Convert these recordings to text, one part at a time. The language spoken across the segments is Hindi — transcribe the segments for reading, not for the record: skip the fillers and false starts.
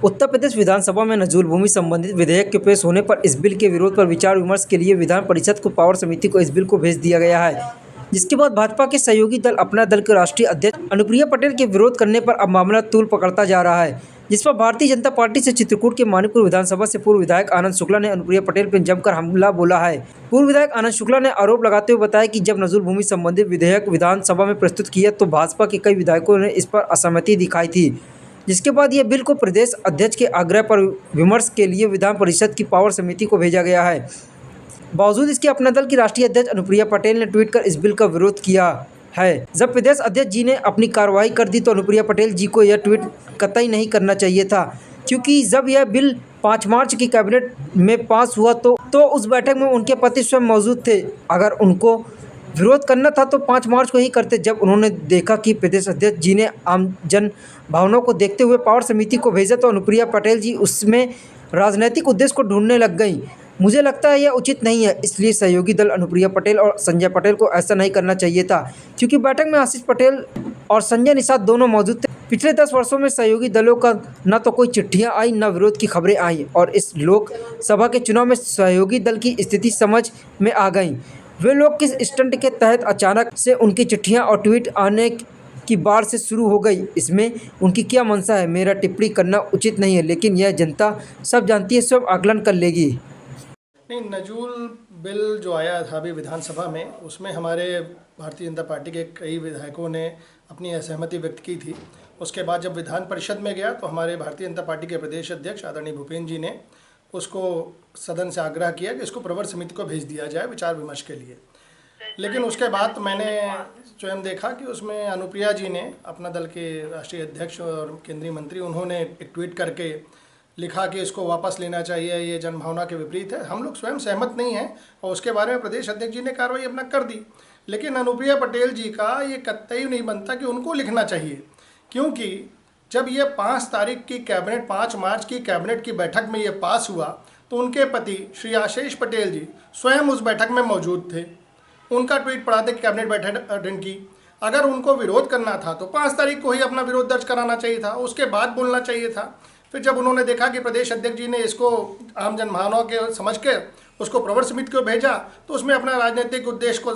उत्तर प्रदेश विधानसभा में नजूल भूमि संबंधित विधेयक के पेश होने पर इस बिल के विरोध पर विचार विमर्श के लिए विधान परिषद को पावर समिति को इस बिल को भेज दिया गया है, जिसके बाद भाजपा के सहयोगी दल अपना दल के राष्ट्रीय अध्यक्ष अनुप्रिया पटेल के विरोध करने पर अब मामला तूल पकड़ता जा रहा है, जिस पर भारतीय जनता पार्टी से चित्रकूट के मानिकपुर विधानसभा से पूर्व विधायक आनंद शुक्ला ने अनुप्रिया पटेल पर जमकर हमला बोला है। पूर्व विधायक आनंद शुक्ला ने आरोप लगाते हुए बताया कि जब नजूल भूमि संबंधित विधेयक विधानसभा में प्रस्तुत किया तो भाजपा के कई विधायकों ने इस पर असहमति दिखाई थी, जिसके बाद यह बिल को प्रदेश अध्यक्ष के आग्रह पर विमर्श के लिए विधान परिषद की पावर समिति को भेजा गया है। बावजूद इसके अपने दल की राष्ट्रीय अध्यक्ष अनुप्रिया पटेल ने ट्वीट कर इस बिल का विरोध किया है। जब प्रदेश अध्यक्ष जी ने अपनी कार्रवाई कर दी तो अनुप्रिया पटेल जी को यह ट्वीट कतई नहीं करना चाहिए था, क्योंकि जब यह बिल 5 मार्च की कैबिनेट में पास हुआ तो उस बैठक में उनके पति स्वयं मौजूद थे। अगर उनको विरोध करना था तो 5 मार्च को ही करते। जब उन्होंने देखा कि प्रदेश अध्यक्ष जी ने आम जन भावनाओं को देखते हुए पावर समिति को भेजा तो अनुप्रिया पटेल जी उसमें राजनीतिक उद्देश्य को ढूंढने लग गई। मुझे लगता है यह उचित नहीं है, इसलिए सहयोगी दल अनुप्रिया पटेल और संजय पटेल को ऐसा नहीं करना चाहिए था, क्योंकि बैठक में आशीष पटेल और संजय निषाद दोनों मौजूद थे। पिछले 10 वर्षों में सहयोगी दलों का न तो कोई चिट्ठियां आई न विरोध की खबरें आई और इस लोकसभा के चुनाव में सहयोगी दल की स्थिति समझ में आ गई। वे लोग किस स्टंट के तहत अचानक से उनकी चिट्ठियां और ट्वीट आने की बाढ़ से शुरू हो गई, इसमें उनकी क्या मंशा है, मेरा टिप्पणी करना उचित नहीं है, लेकिन यह जनता सब जानती है, स्वयं आकलन कर लेगी। नहीं, नजूल बिल जो आया था अभी विधानसभा में, उसमें हमारे भारतीय जनता पार्टी के कई विधायकों ने अपनी असहमति व्यक्त की थी। उसके बाद जब विधान परिषद में गया तो हमारे भारतीय जनता पार्टी के प्रदेश अध्यक्ष आदरणीय भूपेंद्र जी ने उसको सदन से आग्रह किया कि इसको प्रवर समिति को भेज दिया जाए विचार विमर्श के लिए। लेकिन उसके बाद मैंने स्वयं देखा कि उसमें अनुप्रिया जी ने, अपना दल के राष्ट्रीय अध्यक्ष और केंद्रीय मंत्री, उन्होंने एक ट्वीट करके लिखा कि इसको वापस लेना चाहिए, ये जनभावना के विपरीत है। हम लोग स्वयं सहमत नहीं हैं और उसके बारे में प्रदेश अध्यक्ष जी ने कार्रवाई अपना कर दी। लेकिन अनुप्रिया पटेल जी का ये कतई नहीं बनता कि उनको लिखना चाहिए, क्योंकि जब ये 5 तारीख की कैबिनेट, 5 मार्च की कैबिनेट की बैठक में ये पास हुआ तो उनके पति श्री आशीष पटेल जी स्वयं उस बैठक में मौजूद थे। उनका ट्वीट पढ़ा था कि कैबिनेट बैठक अटेंड की। अगर उनको विरोध करना था तो 5 तारीख को ही अपना विरोध दर्ज कराना चाहिए था, उसके बाद बोलना चाहिए था। फिर जब उन्होंने देखा कि प्रदेश अध्यक्ष जी ने इसको आम जनभावनाओं के समझ के उसको प्रवर समिति को भेजा तो उसमें अपना राजनीतिक उद्देश्य को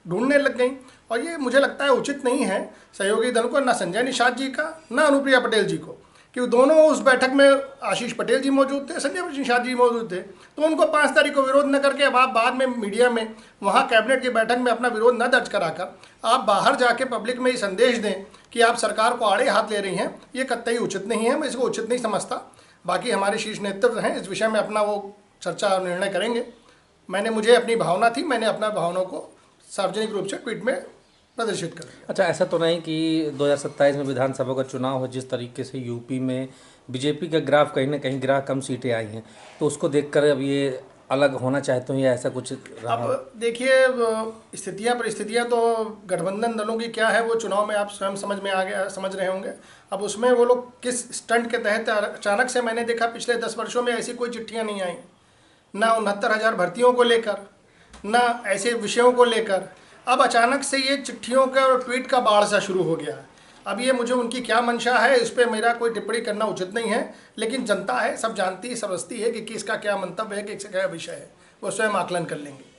ढूंढने लग गई। और ये मुझे लगता है उचित नहीं है सहयोगी दल को, ना संजय निषाद जी का ना अनुप्रिया पटेल जी को, कि दोनों उस बैठक में आशीष पटेल जी मौजूद थे, संजय निषाद जी मौजूद थे। तो उनको 5 तारीख को विरोध न करके अब आप बाद में मीडिया में वहाँ कैबिनेट की बैठक में अपना विरोध न दर्ज कराकर आप बाहर जाके पब्लिक में ये संदेश दें कि आप सरकार को आड़े हाथ ले रही हैं, ये कतई उचित नहीं है। मैं इसको उचित नहीं समझता। बाकी हमारे शीर्ष नेतृत्व हैं, इस विषय में अपना वो चर्चा और निर्णय करेंगे। मुझे अपनी भावना थी, मैंने अपना भावनाओं को सार्वजनिक रूप से ट्वीट में प्रदर्शित कर। अच्छा, ऐसा तो नहीं कि 2027 में विधानसभा का चुनाव हो, जिस तरीके से यूपी में बीजेपी का ग्राफ कहीं ना कहीं गिरा, कम सीटें आई हैं, तो उसको देखकर अब ये अलग होना चाहते हो या ऐसा कुछ रहा? अब देखिए, परिस्थितियां तो गठबंधन दलों की क्या है वो चुनाव में आप स्वयं समझ रहे होंगे। अब उसमें वो लोग किस स्टंट के तहत अचानक से, मैंने देखा पिछले 10 वर्षों में ऐसी कोई चिट्ठियाँ नहीं आई, ना 69,000 भर्तियों को लेकर, ना ऐसे विषयों को लेकर। अब अचानक से ये चिट्ठियों का और ट्वीट का बाढ़ सा शुरू हो गया है। अब ये मुझे उनकी क्या मंशा है, इस पर मेरा कोई टिप्पणी करना उचित नहीं है। लेकिन जनता है, सब जानती है, समझती है कि किसका क्या मंतव्य है, किसका क्या विषय है, वो स्वयं आकलन कर लेंगे।